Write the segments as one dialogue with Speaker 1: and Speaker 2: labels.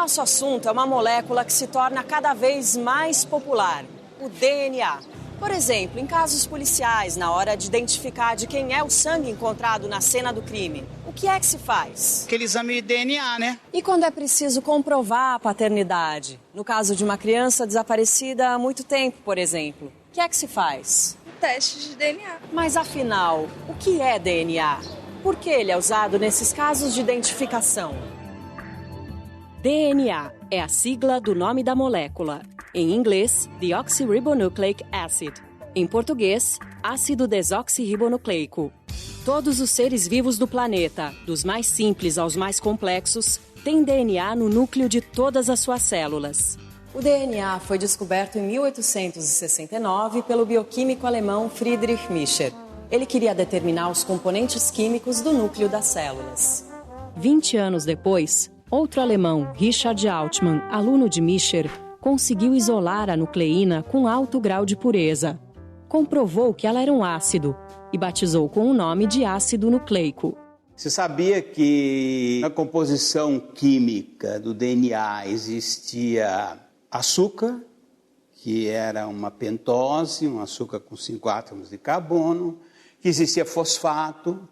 Speaker 1: nosso assunto é uma molécula que se torna cada vez mais popular, o DNA. Por exemplo, em casos policiais, na hora de identificar de quem é o sangue encontrado na cena do crime, o que é que se faz?
Speaker 2: Aquele exame de DNA, né?
Speaker 1: E quando é preciso comprovar a paternidade? No caso de uma criança desaparecida há muito tempo, por exemplo, o que é que se faz?
Speaker 3: Teste de DNA.
Speaker 1: Mas afinal, o que é DNA? Por que ele é usado nesses casos de identificação? DNA é a sigla do nome da molécula. Em inglês, deoxyribonucleic acid. Em português, ácido desoxirribonucleico. Todos os seres vivos do planeta, dos mais simples aos mais complexos, têm DNA no núcleo de todas as suas células. O DNA foi descoberto em 1869 pelo bioquímico alemão Friedrich Miescher. Ele queria determinar os componentes químicos do núcleo das células. 20 anos depois, outro alemão, Richard Altmann, aluno de Miescher, conseguiu isolar a nucleína com alto grau de pureza. Comprovou que ela era um ácido e batizou com o nome de ácido nucleico.
Speaker 2: Você sabia que na composição química do DNA existia açúcar, que era uma pentose, um açúcar com 5 átomos de carbono, que existia fosfato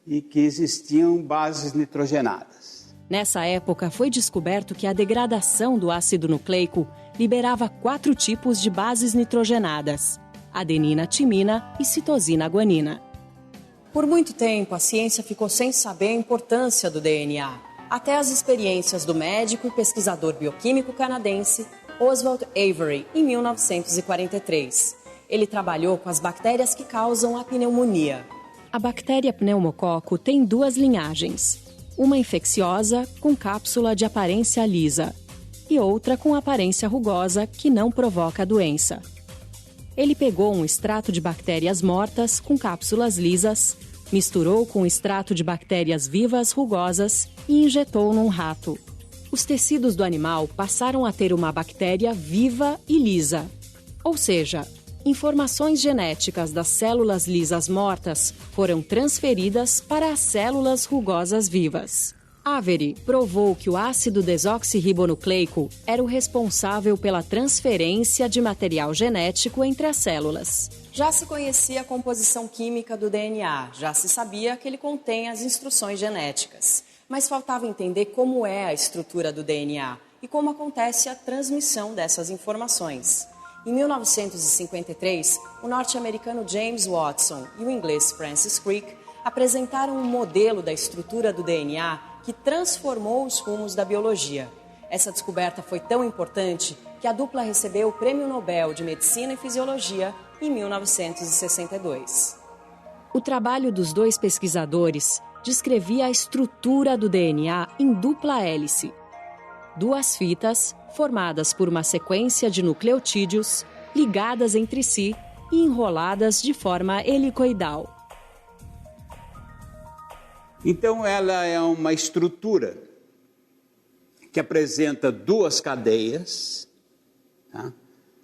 Speaker 2: e que existiam bases nitrogenadas.
Speaker 1: Nessa época, foi descoberto que a degradação do ácido nucleico liberava 4 tipos de bases nitrogenadas: adenina, timina e citosina, guanina. Por muito tempo, a ciência ficou sem saber a importância do DNA, até as experiências do médico e pesquisador bioquímico canadense Oswald Avery, em 1943. Ele trabalhou com as bactérias que causam a pneumonia. A bactéria pneumococo tem 2 linhagens. Uma infecciosa, com cápsula de aparência lisa, e outra com aparência rugosa, que não provoca a doença. Ele pegou um extrato de bactérias mortas com cápsulas lisas, misturou com um extrato de bactérias vivas rugosas e injetou num rato. Os tecidos do animal passaram a ter uma bactéria viva e lisa. Ou seja, informações genéticas das células lisas mortas foram transferidas para as células rugosas vivas. Avery provou que o ácido desoxirribonucleico era o responsável pela transferência de material genético entre as células. Já se conhecia a composição química do DNA, já se sabia que ele contém as instruções genéticas, mas faltava entender como é a estrutura do DNA e como acontece a transmissão dessas informações. Em 1953, o norte-americano James Watson e o inglês Francis Crick apresentaram um modelo da estrutura do DNA que transformou os rumos da biologia. Essa descoberta foi tão importante que a dupla recebeu o Prêmio Nobel de Medicina e Fisiologia em 1962. O trabalho dos 2 pesquisadores descrevia a estrutura do DNA em dupla hélice. 2 fitas formadas por uma sequência de nucleotídeos ligadas entre si e enroladas de forma helicoidal.
Speaker 2: Então ela é uma estrutura que apresenta 2 cadeias, tá?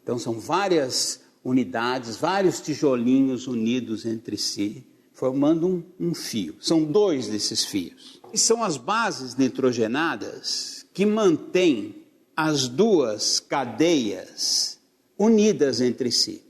Speaker 2: Então são várias unidades, vários tijolinhos unidos entre si, formando um fio. São 2 desses fios. E são as bases nitrogenadas que mantêm as 2 cadeias unidas entre si.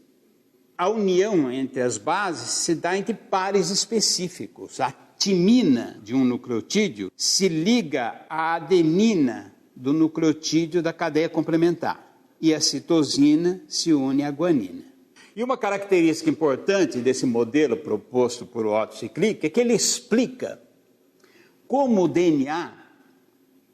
Speaker 2: A união entre as bases se dá entre pares específicos. A timina de um nucleotídeo se liga à adenina do nucleotídeo da cadeia complementar. E a citosina se une à guanina. E uma característica importante desse modelo proposto por Watson e Crick é que ele explica como o DNA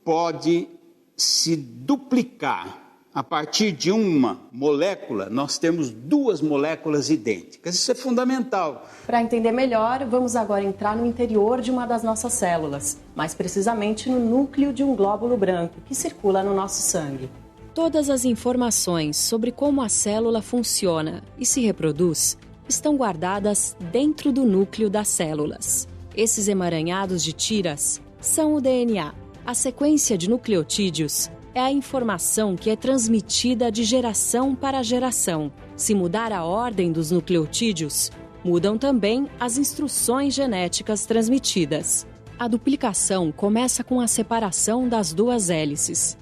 Speaker 2: pode se duplicar. A partir de uma molécula, nós temos 2 moléculas idênticas. Isso é fundamental.
Speaker 1: Para entender melhor, vamos agora entrar no interior de uma das nossas células, mais precisamente no núcleo de um glóbulo branco que circula no nosso sangue. Todas as informações sobre como a célula funciona e se reproduz estão guardadas dentro do núcleo das células. Esses emaranhados de tiras são o DNA. A sequência de nucleotídeos é a informação que é transmitida de geração para geração. Se mudar a ordem dos nucleotídeos, mudam também as instruções genéticas transmitidas. A duplicação começa com a separação das duas hélices.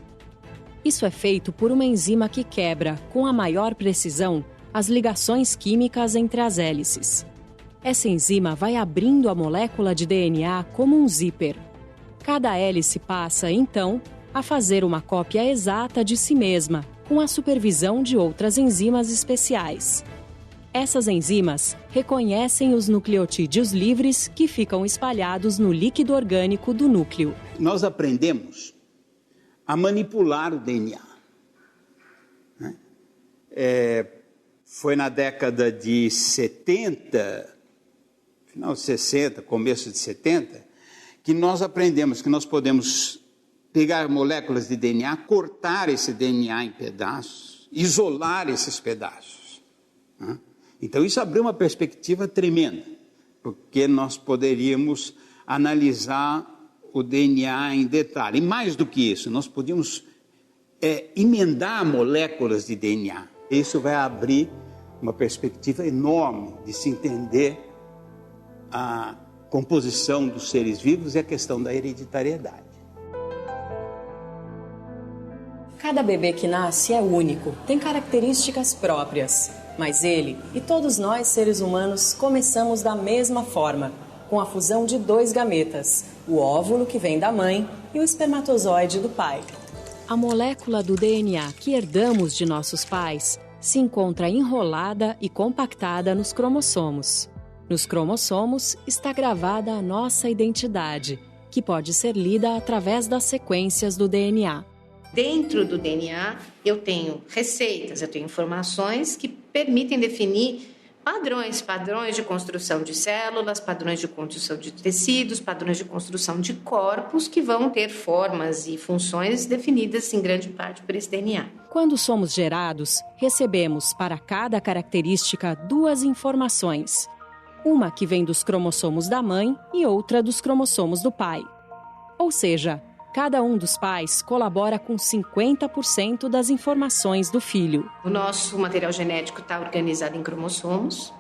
Speaker 1: Isso é feito por uma enzima que quebra, com a maior precisão, as ligações químicas entre as hélices. Essa enzima vai abrindo a molécula de DNA como um zíper. Cada hélice passa, então, a fazer uma cópia exata de si mesma, com a supervisão de outras enzimas especiais. Essas enzimas reconhecem os nucleotídeos livres que ficam espalhados no líquido orgânico do núcleo.
Speaker 2: Nós aprendemos a manipular o DNA. Foi na década de 70, final de 60, começo de 70, que nós aprendemos que nós podemos pegar moléculas de DNA, cortar esse DNA em pedaços, isolar esses pedaços. Então isso abriu uma perspectiva tremenda, porque nós poderíamos analisar o DNA em detalhe. E mais do que isso, nós podíamos emendar moléculas de DNA. Isso vai abrir uma perspectiva enorme de se entender a composição dos seres vivos e a questão da hereditariedade.
Speaker 1: Cada bebê que nasce é único, tem características próprias. Mas ele e todos nós, seres humanos, começamos da mesma forma, com a fusão de 2 gametas, o óvulo que vem da mãe e o espermatozoide do pai. A molécula do DNA que herdamos de nossos pais se encontra enrolada e compactada nos cromossomos. Nos cromossomos está gravada a nossa identidade, que pode ser lida através das sequências do DNA.
Speaker 3: Dentro do DNA, eu tenho receitas, eu tenho informações que permitem definir padrões de construção de células, padrões de construção de tecidos, padrões de construção de corpos que vão ter formas e funções definidas em grande parte por esse DNA.
Speaker 1: Quando somos gerados, recebemos para cada característica 2 informações. Uma que vem dos cromossomos da mãe e outra dos cromossomos do pai. Ou seja, cada um dos pais colabora com 50% das informações do filho.
Speaker 3: O nosso material genético está organizado em cromossomos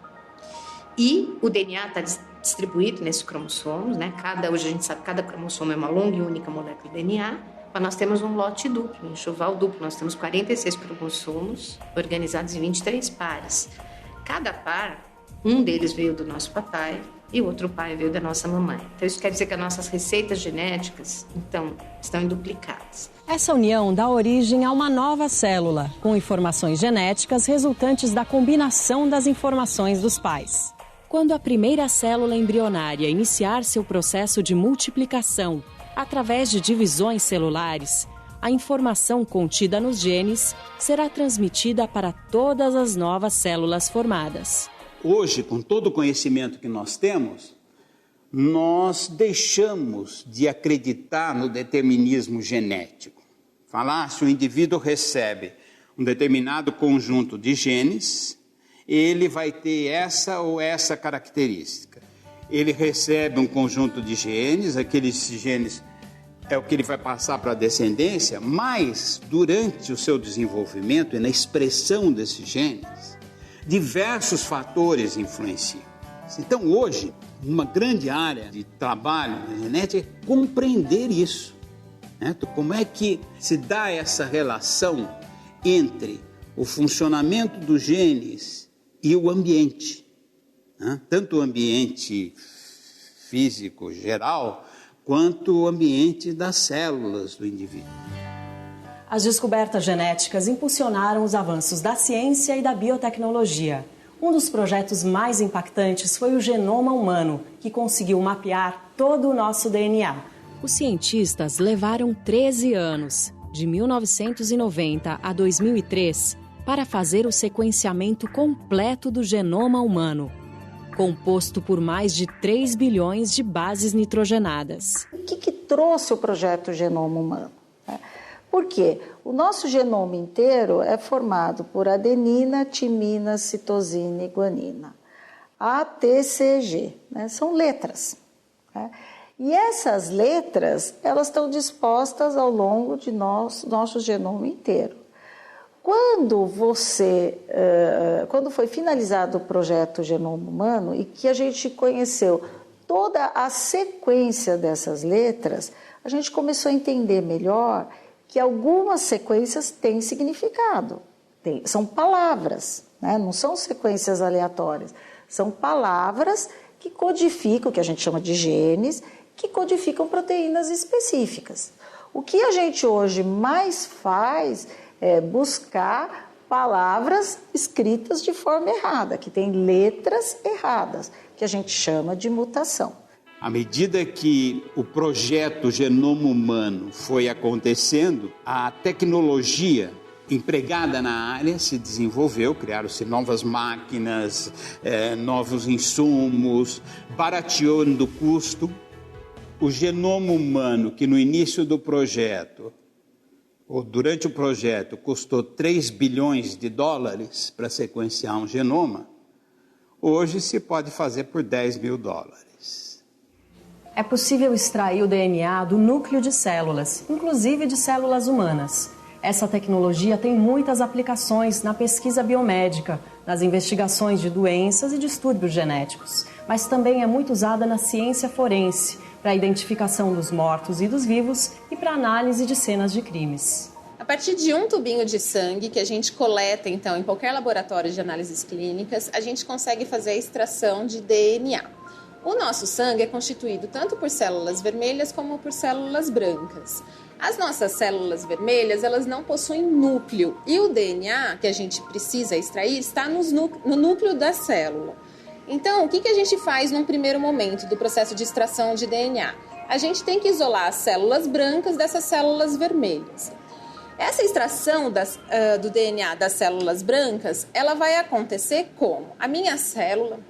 Speaker 3: e o DNA está distribuído nesses cromossomos, né? Hoje a gente sabe que cada cromossomo é uma longa e única molécula de DNA, mas nós temos um lote duplo, um enxoval duplo. Nós temos 46 cromossomos organizados em 23 pares. Cada par, um deles veio do nosso papai e o outro pai veio da nossa mamãe. Então isso quer dizer que as nossas receitas genéticas, então, estão duplicadas.
Speaker 1: Essa união dá origem a uma nova célula, com informações genéticas resultantes da combinação das informações dos pais. Quando a primeira célula embrionária iniciar seu processo de multiplicação através de divisões celulares, a informação contida nos genes será transmitida para todas as novas células formadas.
Speaker 2: Hoje, com todo o conhecimento que nós temos, nós deixamos de acreditar no determinismo genético. Se o indivíduo recebe um determinado conjunto de genes, ele vai ter essa ou essa característica. Ele recebe um conjunto de genes, aqueles genes é o que ele vai passar para a descendência, mas durante o seu desenvolvimento e na expressão desses genes, diversos fatores influenciam. Então, hoje, uma grande área de trabalho na genética é compreender isso. Como é que se dá essa relação entre o funcionamento dos genes e o ambiente? Tanto o ambiente físico geral, quanto o ambiente das células do indivíduo.
Speaker 1: As descobertas genéticas impulsionaram os avanços da ciência e da biotecnologia. Um dos projetos mais impactantes foi o genoma humano, que conseguiu mapear todo o nosso DNA. Os cientistas levaram 13 anos, de 1990 a 2003, para fazer o sequenciamento completo do genoma humano, composto por mais de 3 bilhões de bases nitrogenadas.
Speaker 4: O que trouxe o projeto Genoma Humano? Porque o nosso genoma inteiro é formado por adenina, timina, citosina e guanina. A, T, C, G, são letras. E essas letras, elas estão dispostas ao longo de nosso genoma inteiro. Quando foi finalizado o projeto Genoma Humano e que a gente conheceu toda a sequência dessas letras, a gente começou a entender melhor que algumas sequências têm significado. São palavras, né? Não são sequências aleatórias. São palavras que codificam, que a gente chama de genes, que codificam proteínas específicas. O que a gente hoje mais faz é buscar palavras escritas de forma errada, que tem letras erradas, que a gente chama de mutação.
Speaker 2: À medida que o projeto Genoma Humano foi acontecendo, a tecnologia empregada na área se desenvolveu, criaram-se novas máquinas, novos insumos, barateando o custo. O genoma humano, que no início do projeto, ou durante o projeto, custou 3 bilhões de dólares para sequenciar um genoma, hoje se pode fazer por 10 mil dólares.
Speaker 1: É possível extrair o DNA do núcleo de células, inclusive de células humanas. Essa tecnologia tem muitas aplicações na pesquisa biomédica, nas investigações de doenças e distúrbios genéticos, mas também é muito usada na ciência forense, para a identificação dos mortos e dos vivos e para análise de cenas de crimes.
Speaker 5: A partir de um tubinho de sangue que a gente coleta, então, em qualquer laboratório de análises clínicas, a gente consegue fazer a extração de DNA. O nosso sangue é constituído tanto por células vermelhas como por células brancas. As nossas células vermelhas, elas não possuem núcleo e o DNA que a gente precisa extrair está no núcleo da célula. Então, o que a gente faz num primeiro momento do processo de extração de DNA? A gente tem que isolar as células brancas dessas células vermelhas. Essa extração do DNA das células brancas, ela vai acontecer como? A minha célula,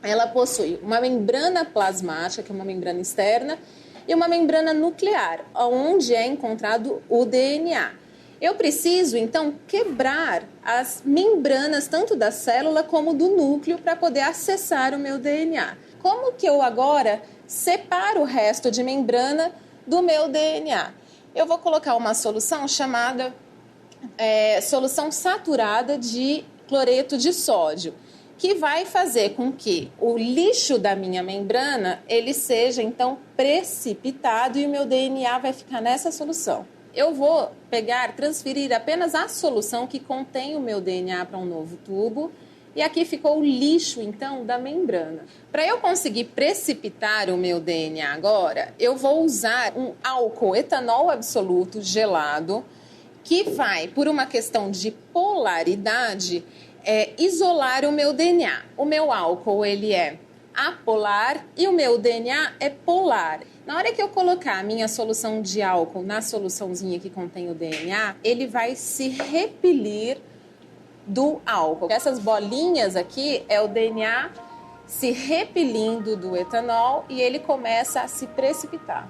Speaker 5: ela possui uma membrana plasmática, que é uma membrana externa, e uma membrana nuclear, onde é encontrado o DNA. Eu preciso, então, quebrar as membranas tanto da célula como do núcleo para poder acessar o meu DNA. Como que eu agora separo o resto de membrana do meu DNA? Eu vou colocar uma solução chamada solução saturada de cloreto de sódio, que vai fazer com que o lixo da minha membrana ele seja, então, precipitado e o meu DNA vai ficar nessa solução. Eu vou transferir apenas a solução que contém o meu DNA para um novo tubo e aqui ficou o lixo, então, da membrana. Para eu conseguir precipitar o meu DNA agora, eu vou usar um álcool etanol absoluto gelado que vai, por uma questão de polaridade, isolar o meu DNA. O meu álcool ele é apolar e o meu DNA é polar. Na hora que eu colocar a minha solução de álcool na soluçãozinha que contém o DNA, ele vai se repelir do álcool. Essas bolinhas aqui é o DNA se repelindo do etanol e ele começa a se precipitar.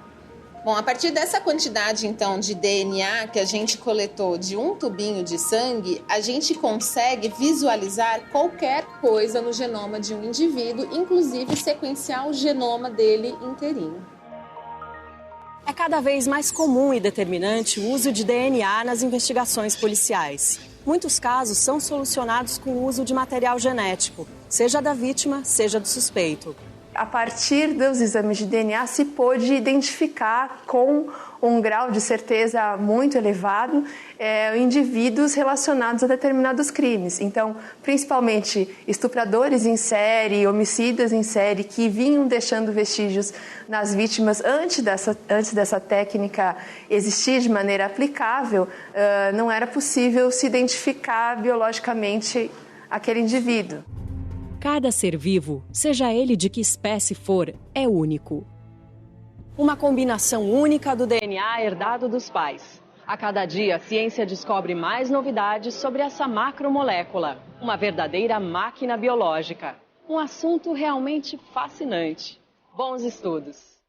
Speaker 5: Bom, a partir dessa quantidade, então, de DNA que a gente coletou de um tubinho de sangue, a gente consegue visualizar qualquer coisa no genoma de um indivíduo, inclusive sequenciar o genoma dele inteirinho.
Speaker 1: É cada vez mais comum e determinante o uso de DNA nas investigações policiais. Muitos casos são solucionados com o uso de material genético, seja da vítima, seja do suspeito.
Speaker 6: A partir dos exames de DNA se pôde identificar com um grau de certeza muito elevado indivíduos relacionados a determinados crimes. Então, principalmente estupradores em série, homicidas em série, que vinham deixando vestígios nas vítimas antes dessa técnica existir de maneira aplicável, não era possível se identificar biologicamente aquele indivíduo.
Speaker 1: Cada ser vivo, seja ele de que espécie for, é único. Uma combinação única do DNA herdado dos pais. A cada dia, a ciência descobre mais novidades sobre essa macromolécula, uma verdadeira máquina biológica. Um assunto realmente fascinante. Bons estudos!